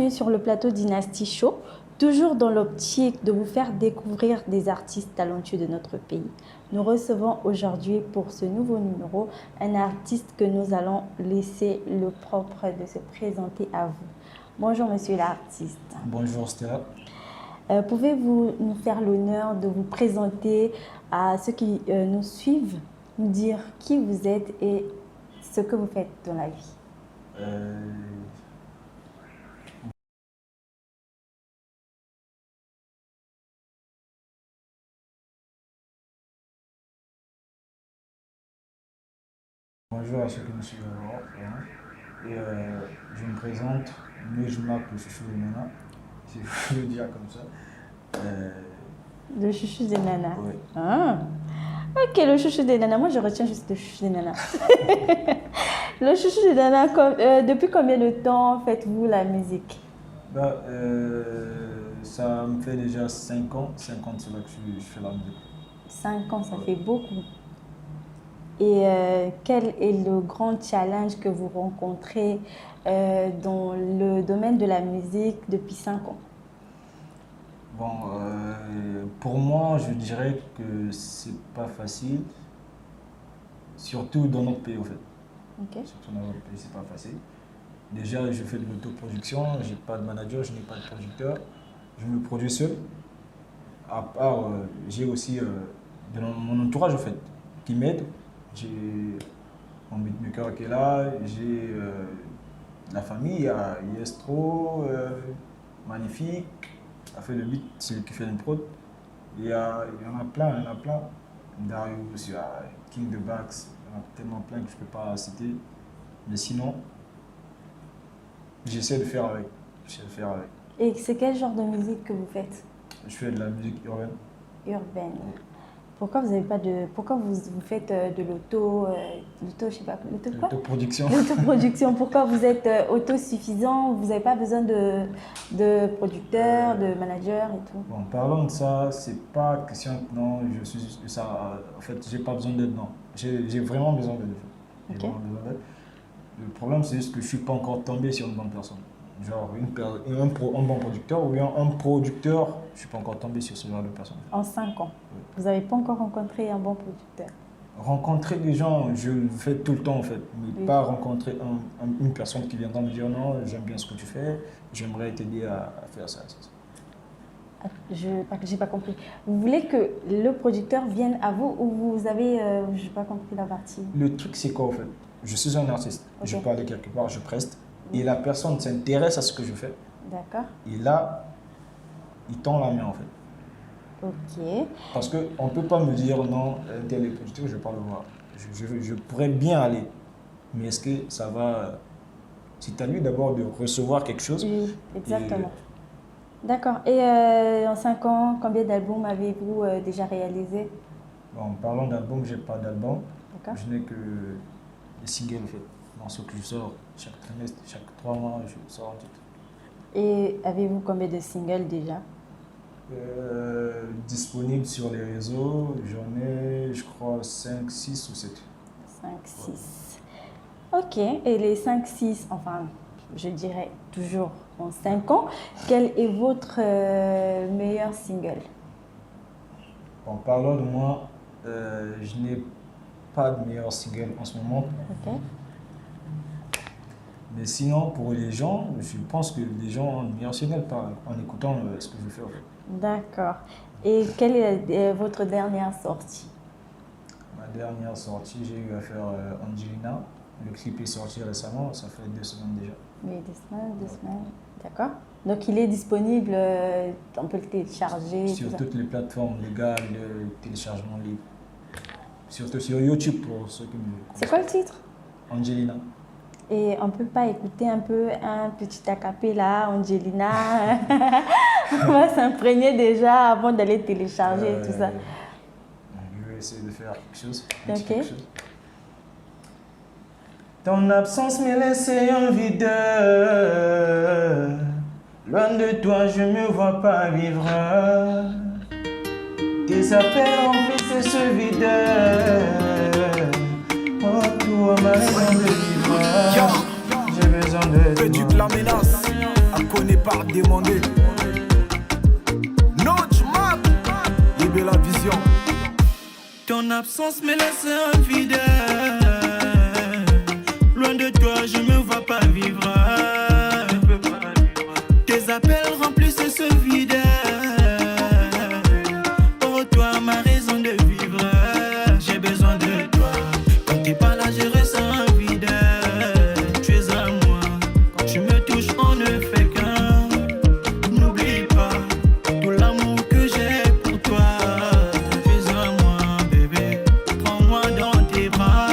bienvenue sur le plateau Dynasty Show, toujours dans l'optique de vous faire découvrir des artistes talentueux de notre pays. Nous recevons aujourd'hui pour ce nouveau numéro un artiste que nous allons laisser le propre de se présenter à vous. Bonjour monsieur l'artiste. Bonjour Stella. Pouvez-vous nous faire l'honneur de vous présenter à ceux qui nous suivent, nous dire qui vous êtes et ce que vous faites dans la vie? Bonjour à ceux qui nous suivent alors. Et je me présente, mais je m'appelle le chouchou des nanas, si vous voulez le dire comme ça. Le chouchou des nanas. Oui. Ah. Ok, le chouchou des nanas. Moi, je retiens juste le chouchou des nanas. Le chouchou des nanas, depuis combien de temps faites-vous la musique? Ça me fait déjà 5 ans. 5 ans, c'est là que je fais la musique. 5 ans, ça fait beaucoup. Et quel est le grand challenge que vous rencontrez dans le domaine de la musique depuis 5 ans? Bon, pour moi, je dirais que c'est pas facile, surtout dans notre pays en fait. Ok. Surtout dans notre pays, c'est pas facile. Déjà, je fais de l'autoproduction, j'ai pas de manager, je n'ai pas de producteur, je me produis seul. À part, j'ai aussi mon entourage en fait, qui m'aide. J'ai mon beatmaker qui est là, j'ai la famille, il y a Yestro, magnifique, a fait le beat, c'est lui qui fait une prod. Il y en a plein, il y en a plein. Darius, il y a King the Bax, il y en a tellement plein que je ne peux pas citer. Mais sinon, j'essaie de faire avec. Et c'est quel genre de musique que vous faites? Je fais de la musique urbaine. Urbaine. Pourquoi vous avez pas de, pourquoi vous faites de je sais pas, L'autoproduction. L'autoproduction. Pourquoi vous êtes autosuffisant? Vous n'avez pas besoin de producteur, de manager et tout. Bon, parlons de ça, c'est pas question que non, je suis ça. En fait, j'ai pas besoin d'aide, non. J'ai vraiment besoin d'aide. J'ai Ok. vraiment besoin d'aide. Le problème, c'est juste que je suis pas encore tombé sur une bonne personne. Genre un bon producteur ou bien un producteur, je suis pas encore tombé sur ce genre de personne. En 5 ans, Oui. vous n'avez pas encore rencontré un bon producteur. Rencontrer des gens, je le fais tout le temps en fait, mais Oui. pas rencontrer une personne qui viendra me dire non, j'aime bien ce que tu fais, j'aimerais t'aider à faire ça. Ah, j'ai pas compris. Vous voulez que le producteur vienne à vous ou vous avez, j'ai pas compris la partie. Le truc, c'est quoi en fait? Je suis un artiste, Ok. je peux aller quelque part, je preste, et la personne s'intéresse à ce que je fais, D'accord. et là, il tend la main en fait. Ok. Parce qu'on ne peut pas me dire non, tel est producteur, je ne vais pas le voir. Je pourrais bien aller, mais est-ce que ça va. C'est à lui d'abord de recevoir quelque chose. Oui, exactement. D'accord. Et en 5 ans, combien d'albums avez-vous déjà réalisé? Bon, parlons d'album, je n'ai pas d'album. D'accord. Je n'ai que des singles en fait. Morceaux que je sors chaque trimestre, chaque 3 mois, je sors un titre. Et avez-vous combien de singles déjà? Disponible sur les réseaux, j'en ai, je crois, 5, 6 ou 7. 5, 6. Ok. Et les 5, 6, enfin, je dirais toujours en 5 ans, quel est votre meilleur single? En parlant de moi, je n'ai pas de meilleur single en ce moment. Ok. Mais sinon, pour les gens, je pense que les gens ont le meilleur signal en écoutant ce que je fais en fait. D'accord. Et quelle est votre dernière sortie? Ma dernière sortie, j'ai eu à faire Angelina. Le clip est sorti récemment, ça fait 2 semaines déjà. Oui, 2 semaines, 2 semaines. D'accord. Donc il est disponible, on peut le télécharger. Sur tout ça. toutes les plateformes légales, le téléchargement libre. Surtout sur YouTube pour ceux qui me C'est quoi le titre? Angelina. Et on ne peut pas écouter un peu un petit acapella, Angelina. On va s'imprégner déjà avant d'aller télécharger et tout ça. Je vais essayer de faire quelque chose. Ok. Quelque chose. Ton absence me laissait un vide. Loin de toi, je me vois pas vivre. Tes appels remplissent ce vide. Oh, toi, ma raison de vivre. J'ai besoin de toi. Que du la menace. connaît par demander. Notch Map, libère la vision. Ton absence me laisse infidèle. Loin de toi, je me vois pas vivre. Tes appels remplissent ce vide. Pour toi, ma raison de vivre. J'ai besoin de toi. Quand t'es pas là, je ressens un vide. Tu es à moi. Quand tu me touches, on ne fait qu'un. N'oublie pas tout l'amour que j'ai pour toi. Tu es à moi, bébé. Prends-moi dans tes bras.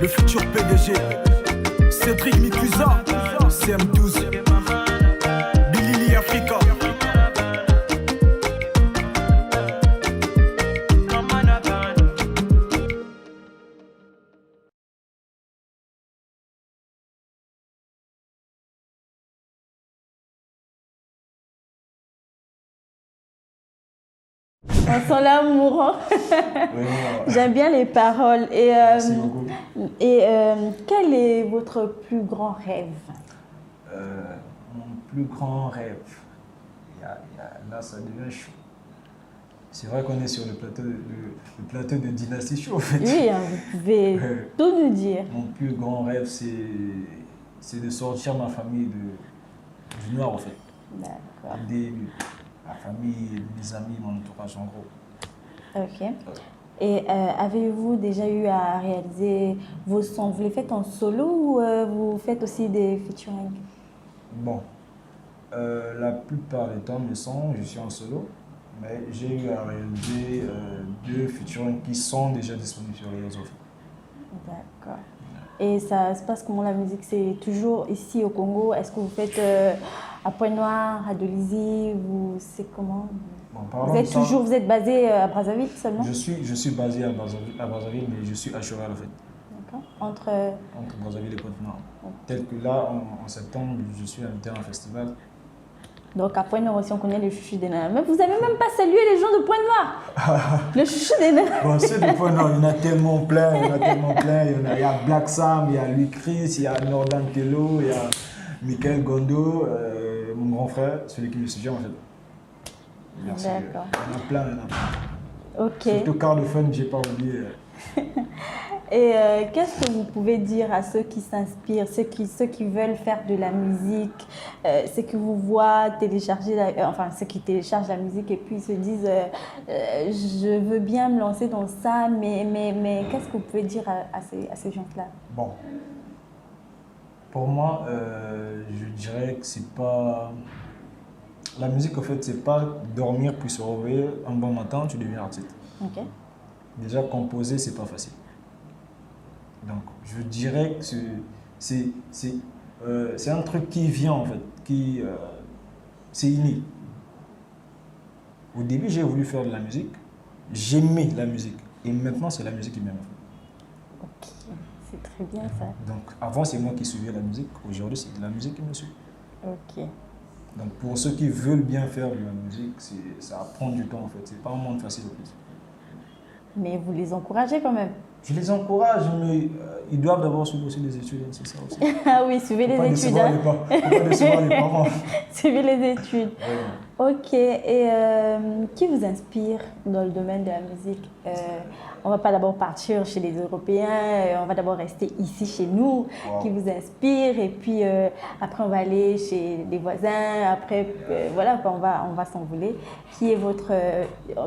Le futur PDG, Cédric Mikusa, CM12, Billy Africa. On sent l'amour. Hein. Oui, J'aime bien les paroles. merci beaucoup. Quel est votre plus grand rêve? Mon plus grand rêve, là ça devient chaud. C'est vrai qu'on est sur le plateau de Dynasty Show en fait. Oui, hein, vous pouvez tout nous dire. Mon plus grand rêve, c'est de sortir ma famille du noir en fait. D'accord. Aider la famille, mes amis, mon entourage en gros. Ok. Et avez-vous déjà eu à réaliser vos sons? Vous les faites en solo ou vous faites aussi des featuring? Bon, la plupart du temps, mes sons, je suis en solo, mais j'ai eu à réaliser 2 featuring qui sont déjà disponibles sur les réseaux. D'accord. Et ça se passe comment la musique? C'est toujours ici au Congo? Est-ce que vous faites à Pointe-Noire, à Dolisie? C'est comment? Bon, vous êtes basé à Brazzaville seulement? Je suis basé à Brazzaville, mais je suis à Choral en fait. D'accord. Entre Brazzaville et Pointe-Noire. Tel que là, en septembre, je suis invité à un festival. Donc à Pointe-Noire aussi, on connaît le chouchou des nains. Mais vous n'avez même pas salué les gens de Pointe-Noire. Le chouchou des nains. Bon, ceux de Pointe-Noire, il y en a tellement plein, il y a Black Sam, il y a Louis Chris, il y a Nordan Tello, il y a Michael Gondo, mon grand frère, celui qui me suit en fait. Merci. D'accord. Il y en a plein. Ok. Surtout Car de Fun, j'ai pas oublié. Et qu'est-ce que vous pouvez dire à ceux qui s'inspirent, ceux qui veulent faire de la musique, ceux qui vous voient télécharger, enfin ceux qui téléchargent la musique et puis se disent je veux bien me lancer dans ça, mais qu'est-ce que vous pouvez dire à ces gens-là? Bon, pour moi, je dirais que c'est pas... La musique, en fait, c'est pas dormir puis se réveiller un bon matin, tu deviens artiste. Ok. Déjà, composer, c'est pas facile. Donc, je dirais que c'est un truc qui vient, en fait, c'est inné. Au début, j'ai voulu faire de la musique, j'aimais la musique, et maintenant, c'est la musique qui m'aime. Ok, c'est très bien ça. Donc, avant, c'est moi qui suivais la musique, aujourd'hui, c'est la musique qui me suit. Ok. Donc, pour ceux qui veulent bien faire de la musique, ça prend du temps, en fait, c'est pas un monde facile, en plus. Mais vous les encouragez quand même. Je les encourage, mais ils doivent d'abord suivre aussi les études, c'est ça aussi. Ah oui, suivez les études. Hein. Faut pas décevoir les parents. Suivez les études. Ouais. Ok, et qui vous inspire dans le domaine de la musique? On va pas d'abord partir chez les Européens, on va d'abord rester ici chez nous. Wow. Qui vous inspire, et puis après on va aller chez les voisins, après voilà, on va s'envoler. Qui est votre,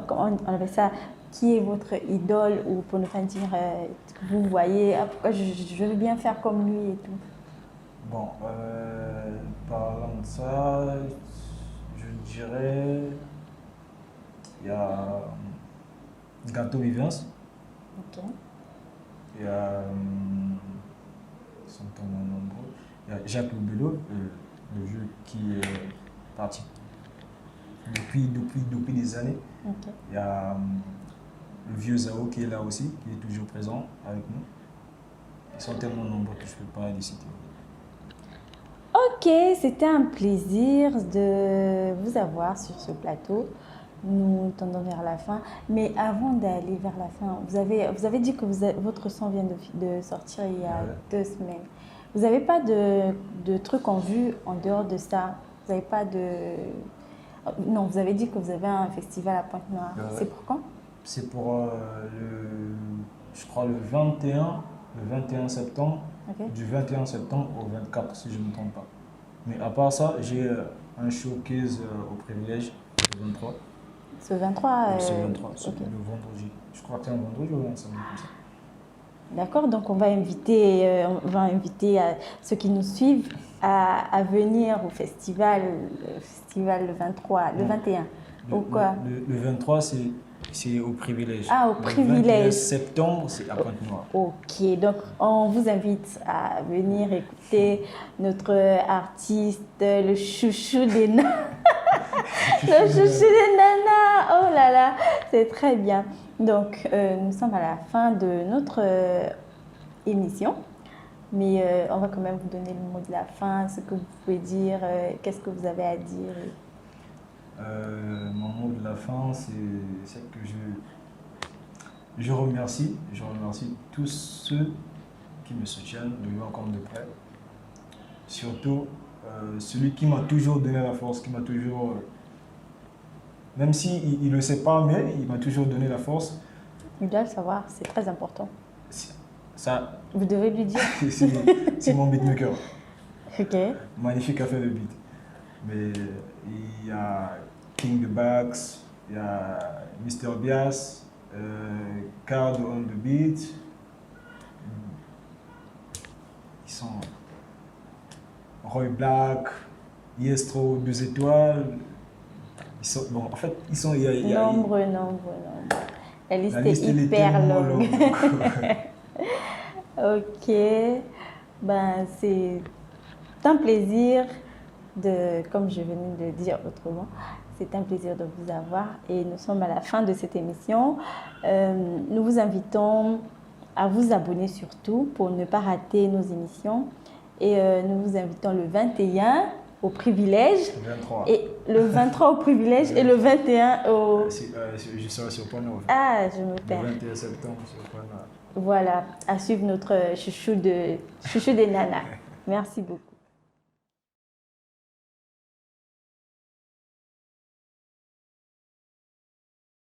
comment on appelle ça, qui est votre idole, ou pour ne pas dire que vous voyez, ah, pourquoi je veux bien faire comme lui et tout? Bon, parlant de ça, je dirais, il y a Gâteau Vivance. Ok. Il y a, ils sont tellement nombreux. Il y a Jacques Loubelot, le vieux qui est parti depuis des années. Ok. Il y a le vieux Zao qui est là aussi, qui est toujours présent avec nous. Ils sont tellement nombreux que je ne peux pas les citer. Ok, c'était un plaisir de vous avoir sur ce plateau. Nous tendons vers la fin. Mais avant d'aller vers la fin, vous avez dit que votre son vient de sortir il y a 2 semaines. Vous n'avez pas de trucs en vue en dehors de ça? Vous n'avez pas de... Non, vous avez dit que vous avez un festival à Pointe-Noire. C'est pour quand? C'est pour, je crois, le 21 septembre. Okay. Du 21 septembre au 24, si je ne me trompe pas. Mais à part ça, j'ai un showcase au Privilège, le 23. Ce 23 C'est le 23, c'est okay. le vendredi. Je crois que c'est un vendredi ou un samedi comme ça. D'accord, donc on va inviter ceux qui nous suivent à venir au festival, le 23, le 21. Ou quoi? Le 23, c'est au Privilège. Ah, au Privilège. Le 21 septembre, c'est à Pointe-Noire. Ok, donc on vous invite à venir écouter notre artiste, le chouchou des nanas. Le chouchou des nanas, oh là là, c'est très bien. Donc nous sommes à la fin de notre émission, mais on va quand même vous donner le mot de la fin, ce que vous pouvez dire, qu'est-ce que vous avez à dire. Mon mot de la fin, c'est que je remercie tous ceux qui me soutiennent de loin comme de près. Surtout celui qui m'a toujours donné la force, qui m'a toujours, même s'il ne le sait pas, mais il m'a toujours donné la force. Il doit le savoir, c'est très important. Ça, vous devez lui dire. c'est mon beatmaker. Ok. Magnifique à faire le beat. Mais il y a King the Bax, il y a Mr. Bias, Card on the Beat. Ils sont Roy Black, Yestro, 2 étoiles. Ils sont, bon, en fait, ils sont. Nombre. La liste est hyper longue. Ok. Ben, c'est un plaisir comme je venais de le dire autrement, c'est un plaisir de vous avoir et nous sommes à la fin de cette émission. Nous vous invitons à vous abonner surtout pour ne pas rater nos émissions et nous vous invitons le 21 au Privilège, le 23. Et le 23 au Privilège et le 21 au... je serai sur Pointe-Noire. Ah, je me perds. Le 21 septembre sur Pointe-Noire. Voilà, à suivre notre chouchou des nanas. Merci beaucoup.